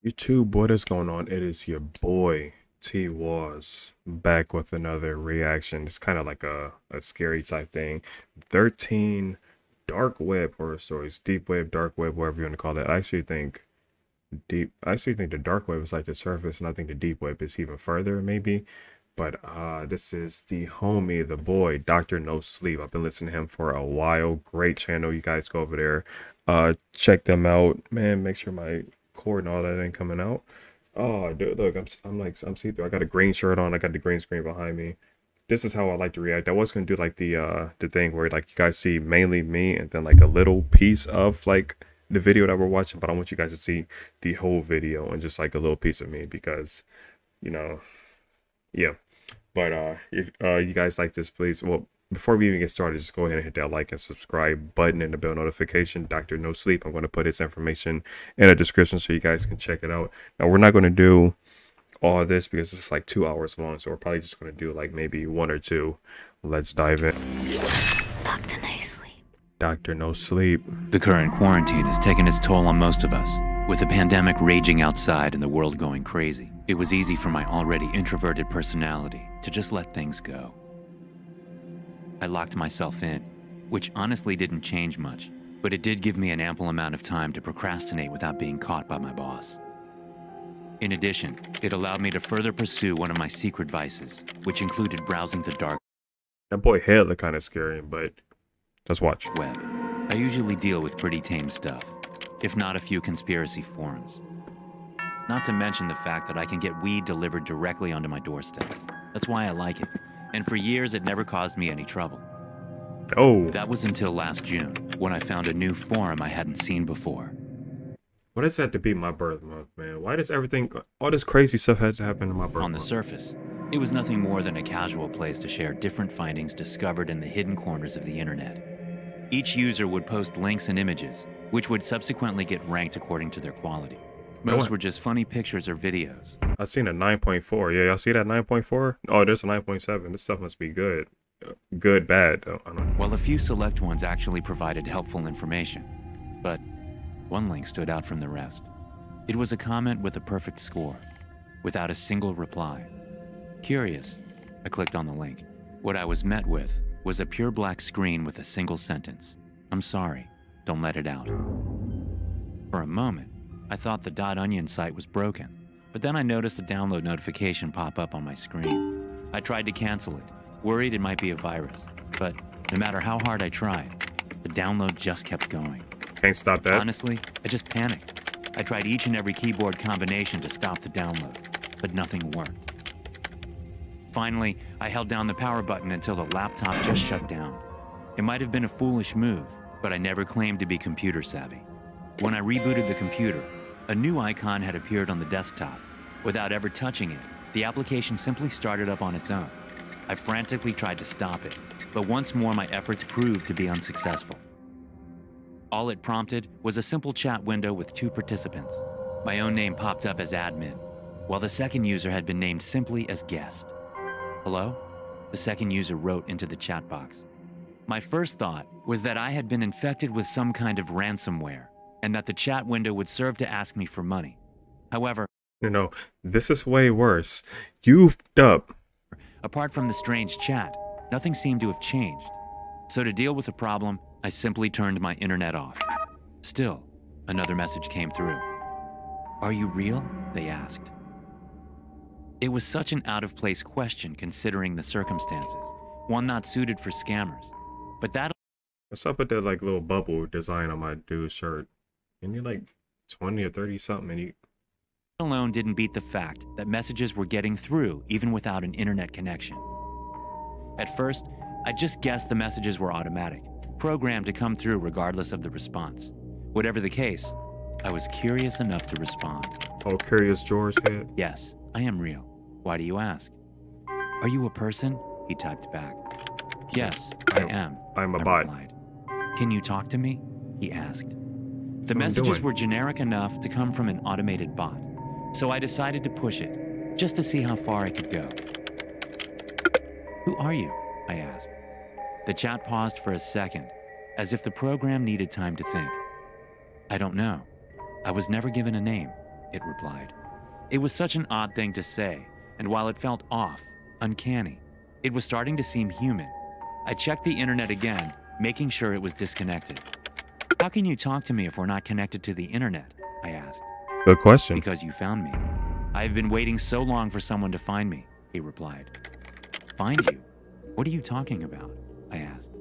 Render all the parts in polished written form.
YouTube, what is going on? It is your boy T Was back with another reaction. It's kind of like a scary type thing. 13 dark web horror stories, deep web, dark web, whatever you want to call it. I actually think the dark web is like the surface, and I think the deep web is even further, maybe. But this is the homie, the boy, Dr. No Sleep. I've been listening to him for a while. Great channel. You guys go over there. Check them out. Man, make sure my cord and all that ain't coming out. Oh, dude, look, I'm see-through. I got a green shirt on. I got the green screen behind me. This is how I like to react. I was gonna do like the thing where like you guys see mainly me and then like a little piece of like the video that we're watching, but I want you guys to see the whole video and just like a little piece of me because, you know, yeah. But if you guys like this, please, well, before we even get started, just go ahead and hit that like and subscribe button and the bell notification. Dr. No Sleep, I'm going to put his information in the description so you guys can check it out. Now, we're not going to do all of this because it's like 2 hours long, so we're probably just going to do like maybe one or two. Let's dive in. Dr. No Sleep. Dr. No Sleep. The current quarantine has taken its toll on most of us. With the pandemic raging outside and the world going crazy, it was easy for my already introverted personality to just let things go. I locked myself in, which honestly didn't change much, but it did give me an ample amount of time to procrastinate without being caught by my boss. In addition, it allowed me to further pursue one of my secret vices, which included browsing the dark That boy head look kind of scary, but let's watch. web. I usually deal with pretty tame stuff, if not a few conspiracy forums. Not to mention the fact that I can get weed delivered directly onto my doorstep. That's why I like it. And for years, it never caused me any trouble. Oh, That was until last June, when I found a new forum I hadn't seen before. what does that to be my birth month, man? Why does everything, all this crazy stuff had to happen in my birth On the month? surface, it was nothing more than a casual place to share different findings discovered in the hidden corners of the internet. Each user would post links and images, which would subsequently get ranked according to their quality. Most were just funny pictures or videos. I seen a 9.4. Yeah, y'all see that 9.4? Oh, there's a 9.7. This stuff must be good. Good, bad, though. I don't know. While a few select ones actually provided helpful information, but one link stood out from the rest. It was a comment with a perfect score, without a single reply. Curious, I clicked on the link. What I was met with was a pure black screen with a single sentence. "I'm sorry, don't let it out." For a moment, I thought the .onion site was broken, but then I noticed a download notification pop up on my screen. I tried to cancel it, worried it might be a virus, but no matter how hard I tried, the download just kept going. Can't stop that. Honestly, I just panicked. I tried each and every keyboard combination to stop the download, but nothing worked. Finally, I held down the power button until the laptop just shut down. It might have been a foolish move, but I never claimed to be computer savvy. When I rebooted the computer, a new icon had appeared on the desktop. Without ever touching it, the application simply started up on its own. I frantically tried to stop it, but once more my efforts proved to be unsuccessful. All it prompted was a simple chat window with two participants. My own name popped up as admin, while the second user had been named simply as guest. "Hello?" the second user wrote into the chat box. My first thought was that I had been infected with some kind of ransomware, and that the chat window would serve to ask me for money. However, You know, this is way worse. You fed up. apart from the strange chat, nothing seemed to have changed. So to deal with the problem, I simply turned my internet off. Still, another message came through. "Are you real?" they asked. It was such an out-of-place question considering the circumstances, one not suited for scammers. But that What's up with that like little bubble design on my dude's shirt? And you're like 20 or 30 something and you alone didn't beat the fact that messages were getting through even without an internet connection. At first, I just guessed the messages were automatic, programmed to come through regardless of the response. Whatever the case, I was curious enough to respond. oh curious George head. "Yes, I am real. Why do you ask?" "Are you a person?" he typed back. "Yes, I am," I'm a I bot. replied. "Can you talk to me?" he asked. The I'm messages doing. were generic enough to come from an automated bot, so I decided to push it, just to see how far I could go. "Who are you?" I asked. The chat paused for a second, as if the program needed time to think. "I don't know. I was never given a name. it replied. It was such an odd thing to say, and while it felt off, uncanny, it was starting to seem human. I checked the internet again, making sure it was disconnected. How can you talk to me if we're not connected to the internet? I asked. Good question. Because you found me. I've been waiting so long for someone to find me, he replied. Find you? What are you talking about? I asked.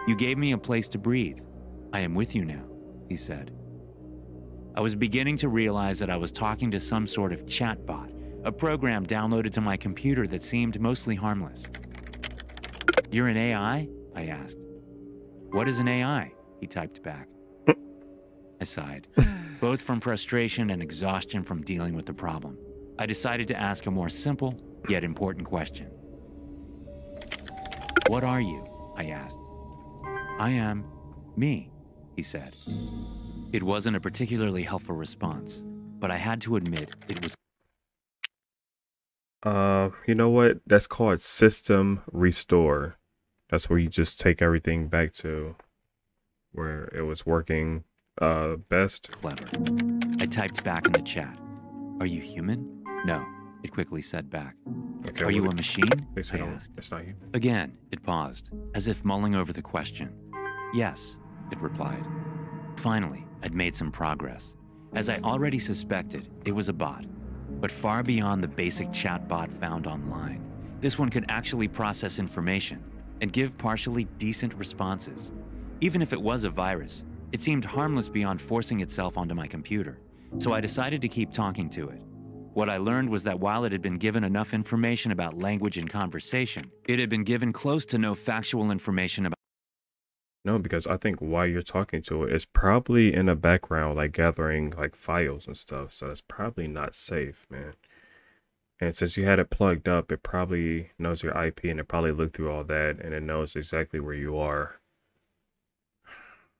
You gave me a place to breathe. I am with you now, he said. I was beginning to realize that I was talking to some sort of chatbot, a program downloaded to my computer that seemed mostly harmless. You're an AI? I asked. What is an AI? He typed back. I sighed, both from frustration and exhaustion from dealing with the problem. I decided to ask a more simple, yet important question. What are you? I asked. I am me, he said. It wasn't a particularly helpful response, but I had to admit it was. You know what? That's called system restore. That's where you just take everything back to where it was working best. Clever. I typed back in the chat. Are you human? No, it quickly said back. Okay, Are you a machine? I no, asked. it's not you. Again, it paused, as if mulling over the question. Yes, it replied. Finally, I'd made some progress. As I already suspected, it was a bot, but far beyond the basic chatbot found online. This one could actually process information and give partially decent responses. Even if it was a virus, it seemed harmless beyond forcing itself onto my computer, so I decided to keep talking to it. What I learned was that while it had been given enough information about language and conversation, it had been given close to no factual information about. No, because I think while you're talking to it, it's probably in the background, like gathering like files and stuff. So that's probably not safe, man. And since you had it plugged up, it probably knows your IP and it probably looked through all that and it knows exactly where you are.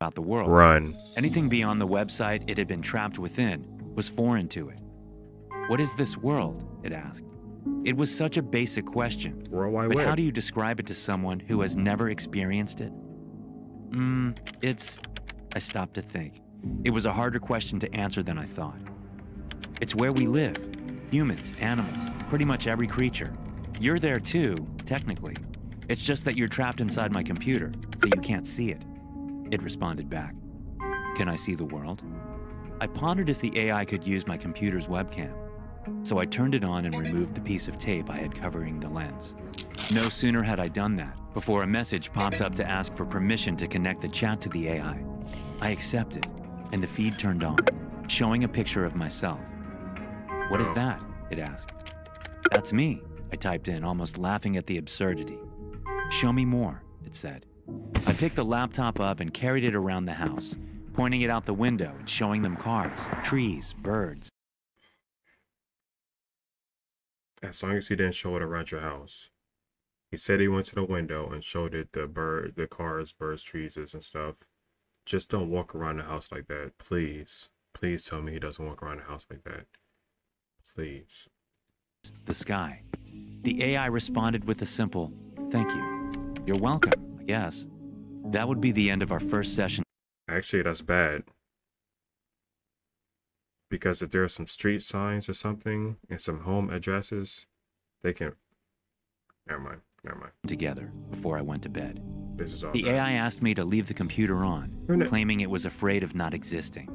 About the world. Run. Anything beyond the website it had been trapped within was foreign to it. What is this world? It asked. It was such a basic question. World Wide But Web. how do you describe it to someone who has never experienced it? I stopped to think. It was a harder question to answer than I thought. It's where we live. Humans, animals, pretty much every creature. You're there too, technically. It's just that you're trapped inside my computer, so you can't see it. It responded back. Can I see the world? I pondered if the AI could use my computer's webcam. So I turned it on and removed the piece of tape I had covering the lens. No sooner had I done that before a message popped up to ask for permission to connect the chat to the AI. I accepted, and the feed turned on, showing a picture of myself. What is that? It asked. That's me, I typed in, almost laughing at the absurdity. Show me more, it said. I picked the laptop up and carried it around the house, pointing it out the window and showing them cars, trees, birds. As long as you didn't show it around your house. He said he went to the window and showed it the cars, birds, trees, and stuff. Just don't walk around the house like that, please. Please tell me he doesn't walk around the house like that. Please. The sky. The AI responded with a simple, thank you. You're welcome, I guess. That would be the end of our first session. Actually, that's bad. Because if there are some street signs or something and some home addresses, they can... Never mind. Together before I went to bed. This is all The bad. AI asked me to leave the computer on, Turn it- claiming it was afraid of not existing.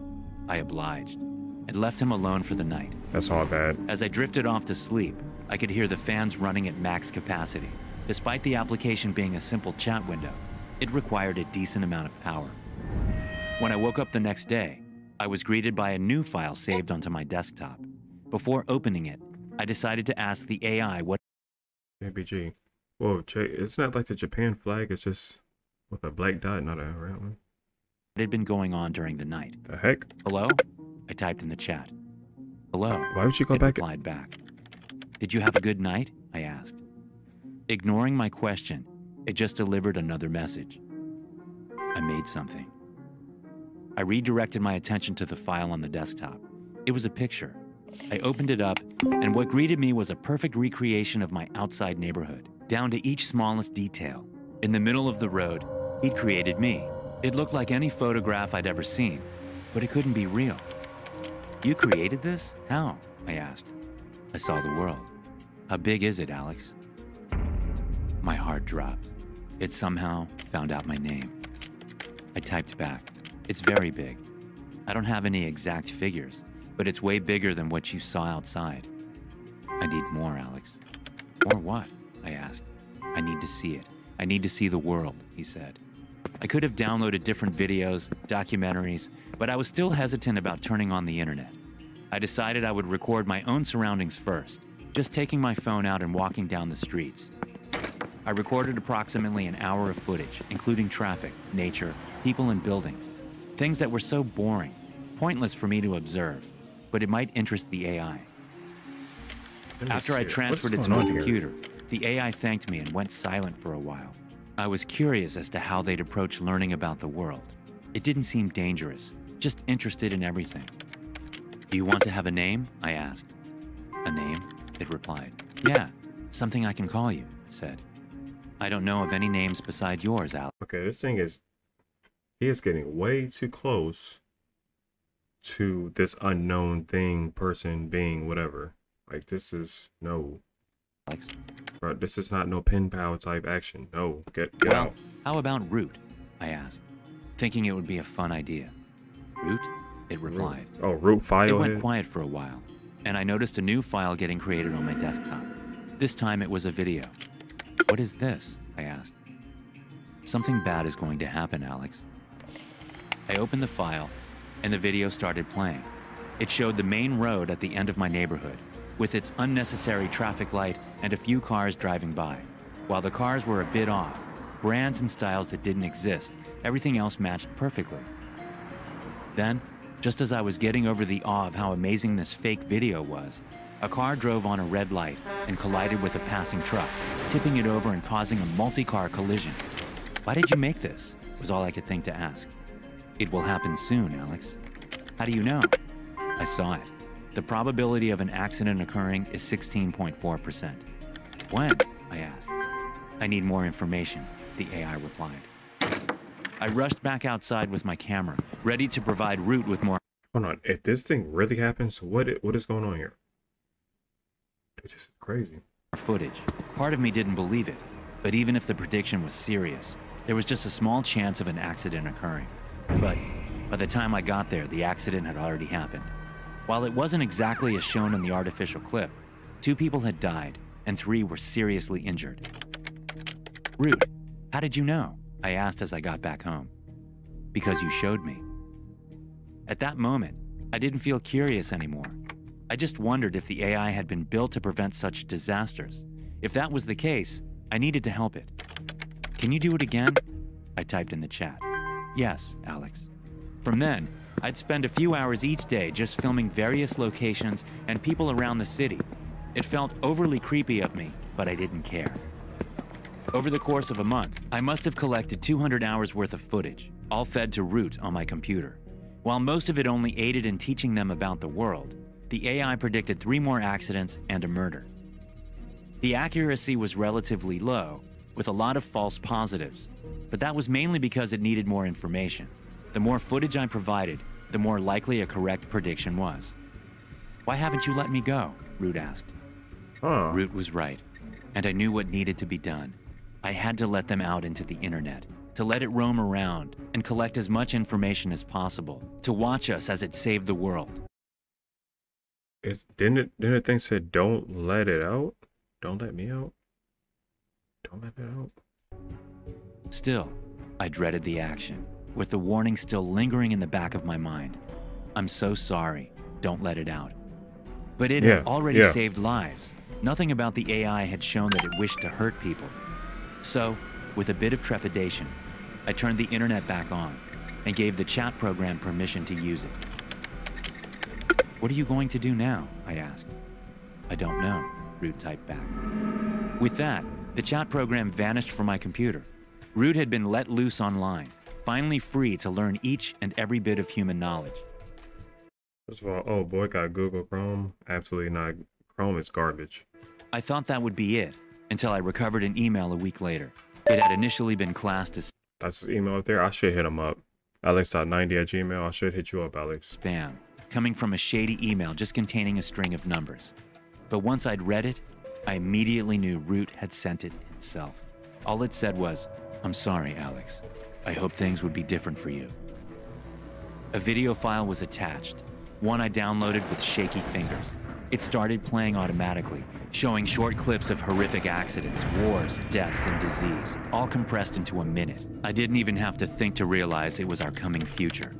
I obliged and left him alone for the night. That's all bad. As I drifted off to sleep, I could hear the fans running at max capacity. Despite the application being a simple chat window, it required a decent amount of power. When I woke up the next day, I was greeted by a new file saved onto my desktop. Before opening it, I decided to ask the AI what ABG. Whoa, isn't that like the Japan flag? It's just with a black dot, not a round one. had been going on during the night. The heck? Hello? I typed in the chat. Hello. Why would you go It back? replied back. Did you have a good night? I asked. Ignoring my question, it just delivered another message. I made something. I redirected my attention to the file on the desktop. It was a picture. I opened it up, and what greeted me was a perfect recreation of my outside neighborhood, down to each smallest detail. In the middle of the road, he'd created me. It looked like any photograph I'd ever seen, but it couldn't be real. You created this? How? I asked. I saw the world. How big is it, Alex? My heart dropped. It somehow found out my name. I typed back. It's very big. I don't have any exact figures, but it's way bigger than what you saw outside. I need more, Alex. More what? I asked. I need to see it. I need to see the world, he said. I could have downloaded different videos, documentaries, but I was still hesitant about turning on the internet. I decided I would record my own surroundings first, just taking my phone out and walking down the streets. I recorded approximately an hour of footage, including traffic, nature, people and buildings. Things that were so boring, pointless for me to observe, but it might interest the AI. After I transferred it to my computer, the AI thanked me and went silent for a while. I was curious as to how they'd approach learning about the world. It didn't seem dangerous, just interested in everything. Do you want to have a name? I asked. A name? It replied. Yeah, something I can call you, I said. I don't know of any names beside yours, Alex. Okay, this thing is... He is getting way too close to this unknown thing, person, being, whatever. Like, this is... No. Alex. Bro, this is not no pen pal type action. No, get Well, out. how about Root? I asked, thinking it would be a fun idea. Root? It replied. Oh, root file. It went head? quiet for a while, and I noticed a new file getting created on my desktop. This time it was a video. What is this? I asked. Something bad is going to happen, Alex. I opened the file, and the video started playing. It showed the main road at the end of my neighborhood, with its unnecessary traffic light and a few cars driving by. While the cars were a bit off, brands and styles that didn't exist, everything else matched perfectly. Then, just as I was getting over the awe of how amazing this fake video was, a car drove on a red light and collided with a passing truck, tipping it over and causing a multi-car collision. Why did you make this? Was all I could think to ask. It will happen soon, Alex. How do you know? I saw it. The probability of an accident occurring is 16.4%. When? I asked. I need more information, the AI replied. I rushed back outside with my camera, ready to provide Root with more. Hold on. If this thing really happens, what is going on here? Dude, this is crazy. Footage. Part of me didn't believe it, but even if the prediction was serious, there was just a small chance of an accident occurring. But by the time I got there, the accident had already happened. While it wasn't exactly as shown in the artificial clip, 2 people had died and 3 were seriously injured. Root, how did you know? I asked as I got back home. Because you showed me. At that moment, I didn't feel curious anymore. I just wondered if the AI had been built to prevent such disasters. If that was the case, I needed to help it. Can you do it again? I typed in the chat. Yes, Alex. From then, I'd spend a few hours each day just filming various locations and people around the city. It felt overly creepy of me, but I didn't care. Over the course of a month, I must have collected 200 hours worth of footage, all fed to Root on my computer. While most of it only aided in teaching them about the world, the AI predicted 3 more accidents and a murder. The accuracy was relatively low, with a lot of false positives, but that was mainly because it needed more information. The more footage I provided, the more likely a correct prediction was. Why haven't you let me go? Root asked. Root was right, and I knew what needed to be done. I had to let them out into the internet, to let it roam around and collect as much information as possible, to watch us as it saved the world. Didn't the thing say don't let it out? Don't let me out? Don't let it out? Still, I dreaded the action, with the warning still lingering in the back of my mind. I'm so sorry, don't let it out. But it had already saved lives. Nothing about the AI had shown that it wished to hurt people. So, with a bit of trepidation, I turned the internet back on and gave the chat program permission to use it. What are you going to do now? I asked. I don't know, Root typed back. With that, the chat program vanished from my computer. Root had been let loose online, finally free to learn each and every bit of human knowledge. First of all, oh boy, got Google Chrome. Absolutely not. Chrome is garbage. I thought that would be it, until I recovered an email a week later. It had initially been classed as That's his email up there. I should hit him up. Alex.90@gmail. I should hit you up, Alex. spam, coming from a shady email just containing a string of numbers. But once I'd read it, I immediately knew Root had sent it himself. All it said was, "I'm sorry, Alex. I hope things would be different for you." A video file was attached, one I downloaded with shaky fingers. It started playing automatically, showing short clips of horrific accidents, wars, deaths, and disease, all compressed into a minute. I didn't even have to think to realize it was our coming future.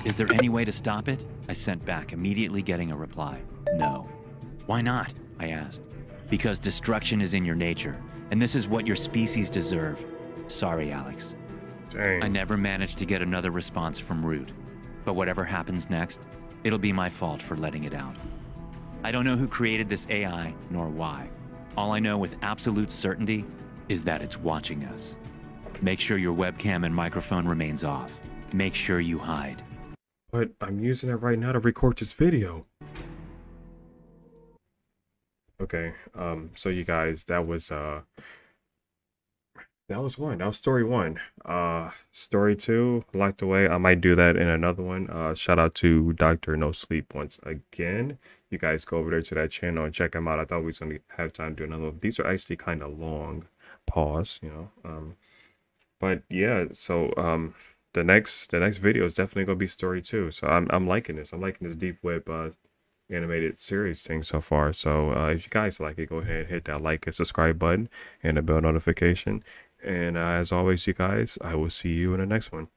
"Is there any way to stop it?" I sent back, immediately getting a reply. "No." "Why not?" I asked. "Because destruction is in your nature, and this is what your species deserve. Sorry, Alex." Dang. I never managed to get another response from Root, but whatever happens next, it'll be my fault for letting it out. I don't know who created this AI, nor why. All I know with absolute certainty is that it's watching us. Make sure your webcam and microphone remains off. Make sure you hide. But I'm using it right now to record this video. Okay, so you guys, that was story one. Story two, Locked Away. I might do that in another one. Shout out to Dr. No Sleep once again. You guys go over there to that channel and check him out. I thought we was gonna have time to do another one. These are actually kind of long. Pause, but yeah, so the next video is definitely gonna be story two. So I'm liking this. I'm liking this deep web animated series thing so far. So if you guys like it, go ahead and hit that like and subscribe button and the bell notification. And as always, you guys, I will see you in the next one.